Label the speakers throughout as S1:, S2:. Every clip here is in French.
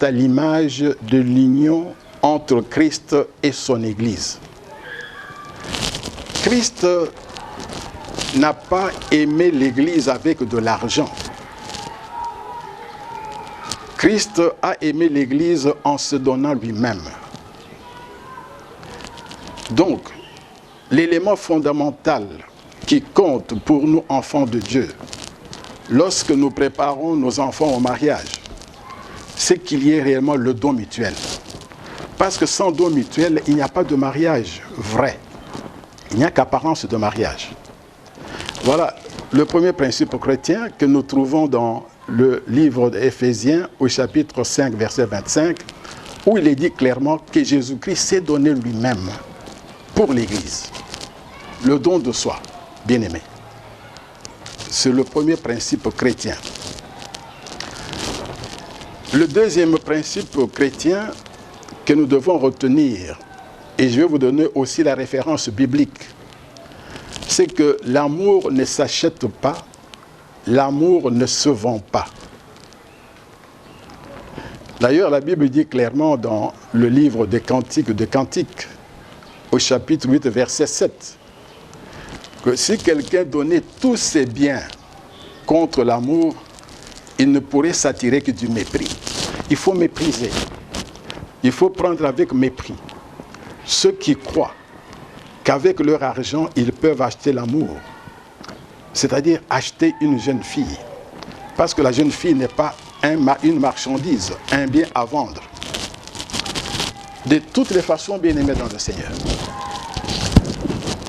S1: à l'image de l'union entre Christ et son Église. Christ n'a pas aimé l'Église avec de l'argent. Christ a aimé l'Église en se donnant lui-même. Donc, l'élément fondamental qui compte pour nous, enfants de Dieu, lorsque nous préparons nos enfants au mariage, c'est qu'il y ait réellement le don mutuel. Parce que sans don mutuel, il n'y a pas de mariage vrai. Il n'y a qu'apparence de mariage. Voilà le premier principe chrétien que nous trouvons dans le livre d'Éphésiens au chapitre 5, verset 25, où il est dit clairement que Jésus-Christ s'est donné lui-même pour l'Église. Le don de soi, bien-aimé. C'est le premier principe chrétien. Le deuxième principe chrétien que nous devons retenir, et je vais vous donner aussi la référence biblique, c'est que l'amour ne s'achète pas, l'amour ne se vend pas. D'ailleurs, la Bible dit clairement dans le livre des Cantiques de Cantiques, au chapitre 8, verset 7, que si quelqu'un donnait tous ses biens contre l'amour, il ne pourrait s'attirer que du mépris. Il faut mépriser. Il faut prendre avec mépris ceux qui croient qu'avec leur argent, ils peuvent acheter l'amour. C'est-à-dire acheter une jeune fille. Parce que la jeune fille n'est pas une marchandise, un bien à vendre. De toutes les façons, bien-aimés dans le Seigneur,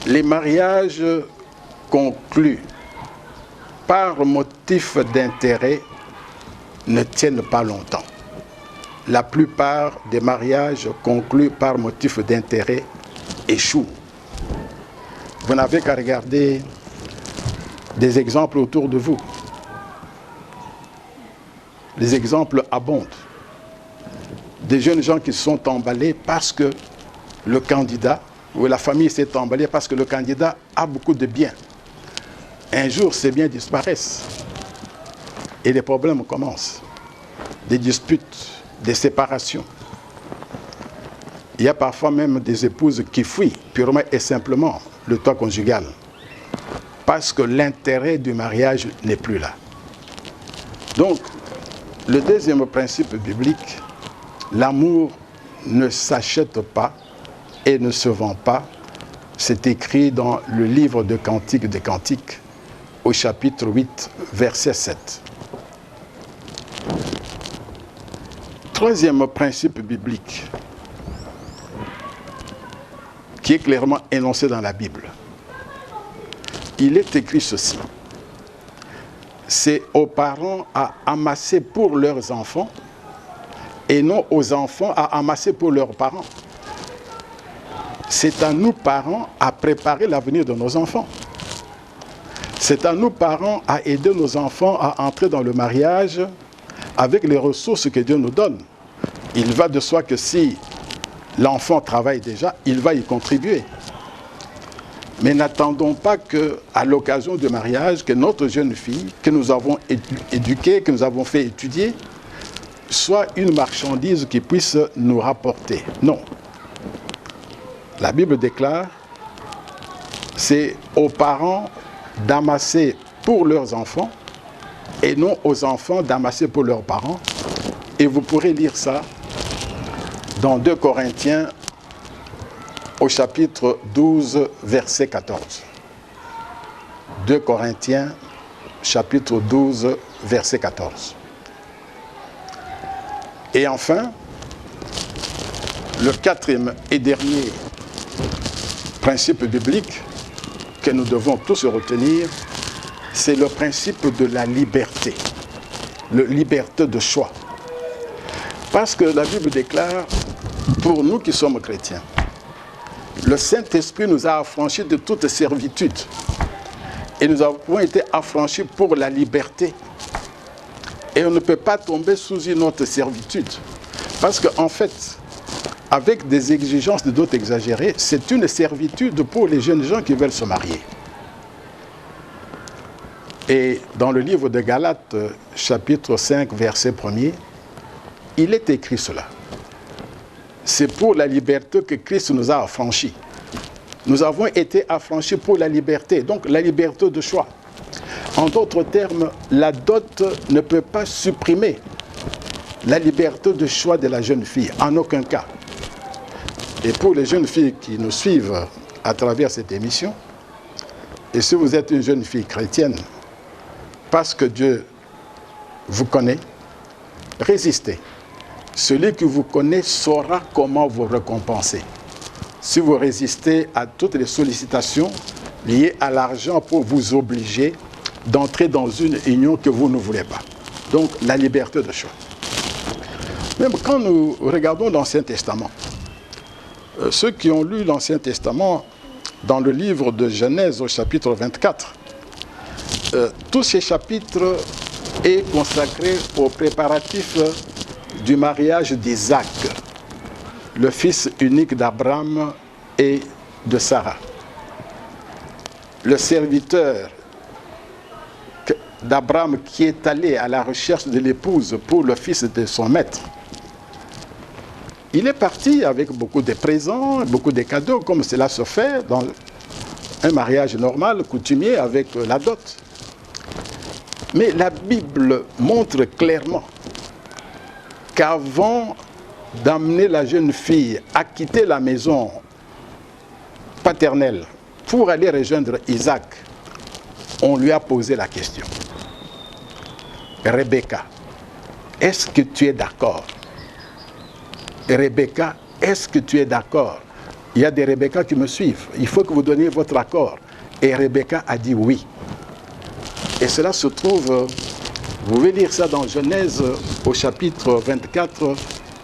S1: les mariages conclus par motif d'intérêt ne tiennent pas longtemps. La plupart des mariages conclus par motif d'intérêt échouent. Vous n'avez qu'à regarder des exemples autour de vous. Les exemples abondent. Des jeunes gens qui sont emballés parce que le candidat ou la famille s'est emballée parce que le candidat a beaucoup de biens. Un jour, ces biens disparaissent. Et les problèmes commencent. Des disputes, des séparations. Il y a parfois même des épouses qui fuient purement et simplement le toit conjugal. Parce que l'intérêt du mariage n'est plus là. Donc, le deuxième principe biblique, l'amour ne s'achète pas et ne se vend pas. C'est écrit dans le livre de Cantiques des Cantiques, au chapitre 8, verset 7. Troisième principe biblique, qui est clairement énoncé dans la Bible. Il est écrit ceci. C'est aux parents à amasser pour leurs enfants et non aux enfants à amasser pour leurs parents. C'est à nous, parents, à préparer l'avenir de nos enfants. C'est à nous, parents, à aider nos enfants à entrer dans le mariage avec les ressources que Dieu nous donne. Il va de soi que si l'enfant travaille déjà, il va y contribuer. Mais n'attendons pas qu'à l'occasion du mariage, que notre jeune fille, que nous avons éduquée, que nous avons fait étudier, soit une marchandise qui puisse nous rapporter. Non. La Bible déclare, c'est aux parents d'amasser pour leurs enfants et non aux enfants d'amasser pour leurs parents. Et vous pourrez lire ça dans 2 Corinthiens au chapitre 12, verset 14. 2 Corinthiens, chapitre 12, verset 14. Et enfin, le quatrième et dernier principe biblique que nous devons tous retenir, c'est le principe de la liberté, la liberté de choix. Parce que la Bible déclare, pour nous qui sommes chrétiens, le Saint-Esprit nous a affranchis de toute servitude. Et nous avons été affranchis pour la liberté. Et on ne peut pas tomber sous une autre servitude. Parce qu'en fait, avec des exigences de d'autres exagérées, c'est une servitude pour les jeunes gens qui veulent se marier. Et dans le livre de Galates, chapitre 5, verset 1er, il est écrit cela. C'est pour la liberté que Christ nous a affranchis. Nous avons été affranchis pour la liberté, donc la liberté de choix. En d'autres termes, la dot ne peut pas supprimer la liberté de choix de la jeune fille, en aucun cas. Et pour les jeunes filles qui nous suivent à travers cette émission, et si vous êtes une jeune fille chrétienne, parce que Dieu vous connaît, résistez. Celui qui vous connaît saura comment vous récompenser. Si vous résistez à toutes les sollicitations liées à l'argent pour vous obliger d'entrer dans une union que vous ne voulez pas. Donc, la liberté de choix. Même quand nous regardons l'Ancien Testament, ceux qui ont lu l'Ancien Testament, dans le livre de Genèse au chapitre 24, tous ces chapitres est consacré aux préparatifs du mariage d'Isaac, le fils unique d'Abraham et de Sarah. Le serviteur d'Abraham qui est allé à la recherche de l'épouse pour le fils de son maître. Il est parti avec beaucoup de présents, beaucoup de cadeaux, comme cela se fait dans un mariage normal, coutumier, avec la dot. Mais la Bible montre clairement qu'avant d'amener la jeune fille à quitter la maison paternelle pour aller rejoindre Isaac, on lui a posé la question. Rebecca, est-ce que tu es d'accord? Rebecca, est-ce que tu es d'accord? Il y a des Rebecca qui me suivent. Il faut que vous donniez votre accord. Et Rebecca a dit oui. Et cela se trouve, vous pouvez lire ça dans Genèse au chapitre 24,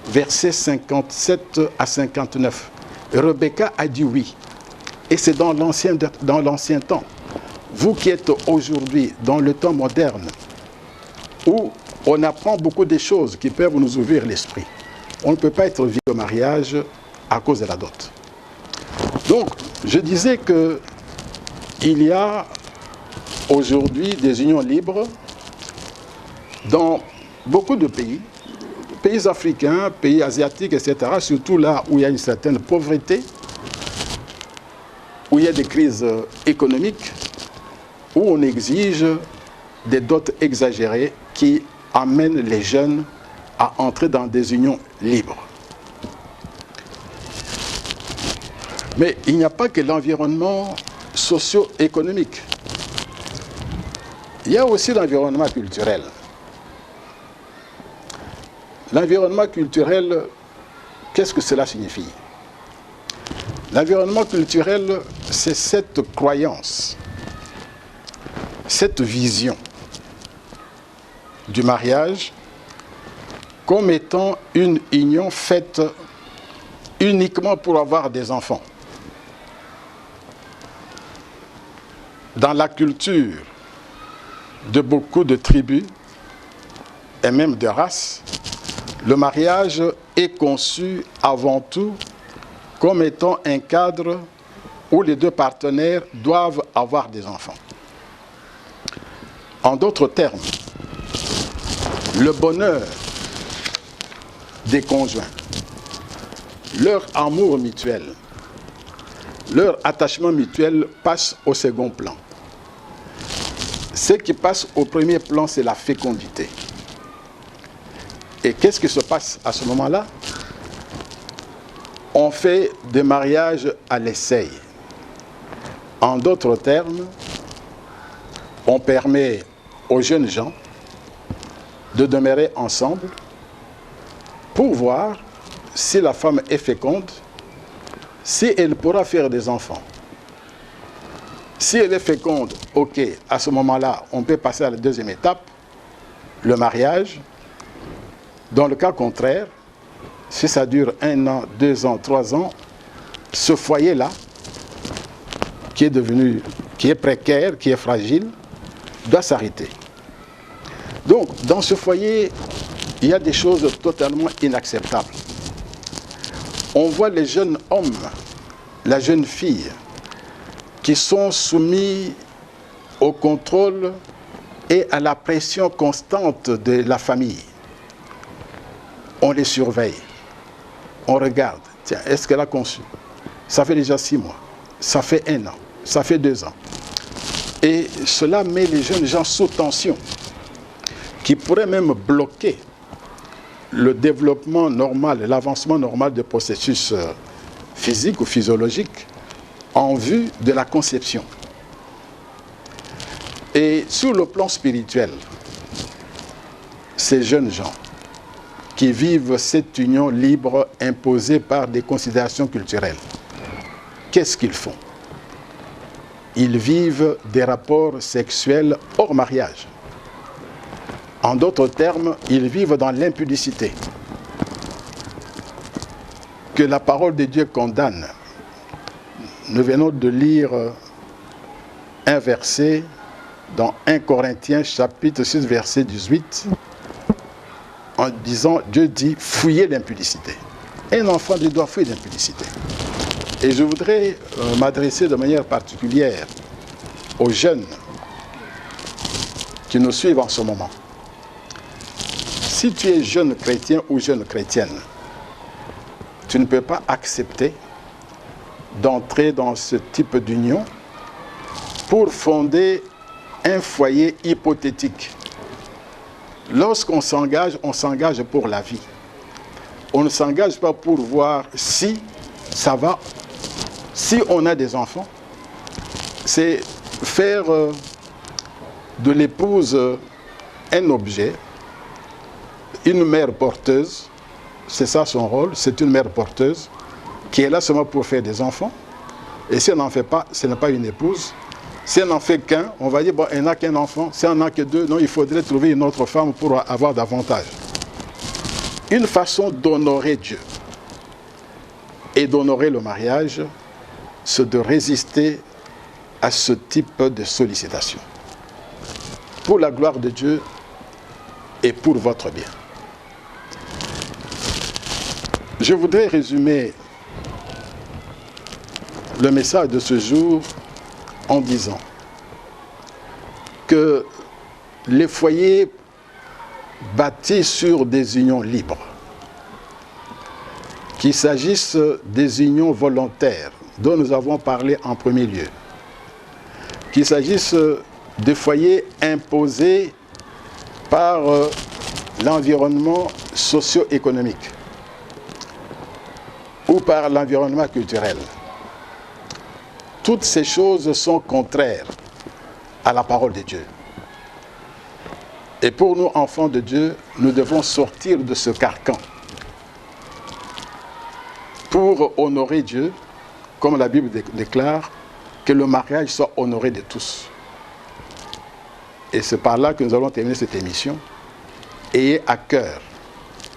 S1: versets 57 à 59. Rebecca a dit oui. Et c'est dans l'ancien temps. Vous qui êtes aujourd'hui dans le temps moderne, où on apprend beaucoup de choses qui peuvent nous ouvrir l'esprit. On ne peut pas être vieux au mariage à cause de la dot. Donc, je disais qu'il y a aujourd'hui des unions libres dans beaucoup de pays, pays africains, pays asiatiques, etc., surtout là où il y a une certaine pauvreté, où il y a des crises économiques, où on exige des dots exagérées qui amènent les jeunes à entrer dans des unions libres. Mais il n'y a pas que l'environnement socio-économique. Il y a aussi l'environnement culturel. L'environnement culturel, qu'est-ce que cela signifie? L'environnement culturel, c'est cette croyance, cette vision du mariage comme étant une union faite uniquement pour avoir des enfants. Dans la culture de beaucoup de tribus et même de races, le mariage est conçu avant tout comme étant un cadre où les deux partenaires doivent avoir des enfants. En d'autres termes, le bonheur des conjoints, leur amour mutuel, leur attachement mutuel passe au second plan. Ce qui passe au premier plan, c'est la fécondité. Et qu'est-ce qui se passe à ce moment-là? On fait des mariages à l'essai. En d'autres termes, on permet aux jeunes gens de demeurer ensemble pour voir si la femme est féconde, si elle pourra faire des enfants. Si elle est féconde, ok, à ce moment-là, on peut passer à la deuxième étape, le mariage. Dans le cas contraire, si ça dure 1 an, 2 ans, 3 ans, ce foyer-là, qui est précaire, qui est fragile, doit s'arrêter. Donc, dans ce foyer, il y a des choses totalement inacceptables. On voit les jeunes hommes, la jeune fille, qui sont soumis au contrôle et à la pression constante de la famille. On les surveille. On regarde. Tiens, est-ce qu'elle a conçu? Ça fait déjà 6 mois. Ça fait 1 an. Ça fait 2 ans. Et cela met les jeunes gens sous tension, qui pourrait même bloquer le développement normal, l'avancement normal des processus physiques ou physiologiques en vue de la conception. Et sur le plan spirituel, ces jeunes gens qui vivent cette union libre imposée par des considérations culturelles, qu'est-ce qu'ils font? Ils vivent des rapports sexuels hors mariage. En d'autres termes, ils vivent dans l'impudicité que la parole de Dieu condamne. Nous venons de lire un verset dans 1 Corinthiens chapitre 6 verset 18 en disant, Dieu dit, fuyez l'impudicité. Un enfant doit fuir l'impudicité. Et je voudrais m'adresser de manière particulière aux jeunes qui nous suivent en ce moment. Si tu es jeune chrétien ou jeune chrétienne, tu ne peux pas accepter d'entrer dans ce type d'union pour fonder un foyer hypothétique. Lorsqu'on s'engage, on s'engage pour la vie. On ne s'engage pas pour voir si ça va. Si on a des enfants, c'est faire de l'épouse un objet, une mère porteuse, c'est ça son rôle, c'est une mère porteuse, qui est là seulement pour faire des enfants. Et si elle n'en fait pas, ce n'est pas une épouse. Si elle n'en fait qu'un, on va dire, bon, elle n'a qu'un enfant. Si elle n'en a que 2, non, il faudrait trouver une autre femme pour avoir davantage. Une façon d'honorer Dieu et d'honorer le mariage, c'est de résister à ce type de sollicitation. Pour la gloire de Dieu et pour votre bien. Je voudrais résumer le message de ce jour en disant que les foyers bâtis sur des unions libres, qu'il s'agisse des unions volontaires dont nous avons parlé en premier lieu, qu'il s'agisse des foyers imposés par l'environnement socio-économique ou par l'environnement culturel. Toutes ces choses sont contraires à la parole de Dieu. Et pour nous, enfants de Dieu, nous devons sortir de ce carcan pour honorer Dieu, comme la Bible déclare, que le mariage soit honoré de tous. Et c'est par là que nous allons terminer cette émission. Ayez à cœur,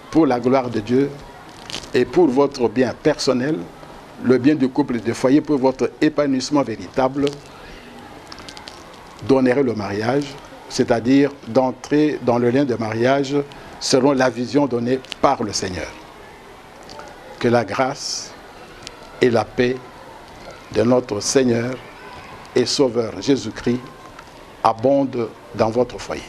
S1: pour la gloire de Dieu et pour votre bien personnel, le bien du couple et du foyer, pour votre épanouissement véritable, d'honorer le mariage, c'est-à-dire d'entrer dans le lien de mariage selon la vision donnée par le Seigneur. Que la grâce et la paix de notre Seigneur et Sauveur Jésus-Christ abondent dans votre foyer.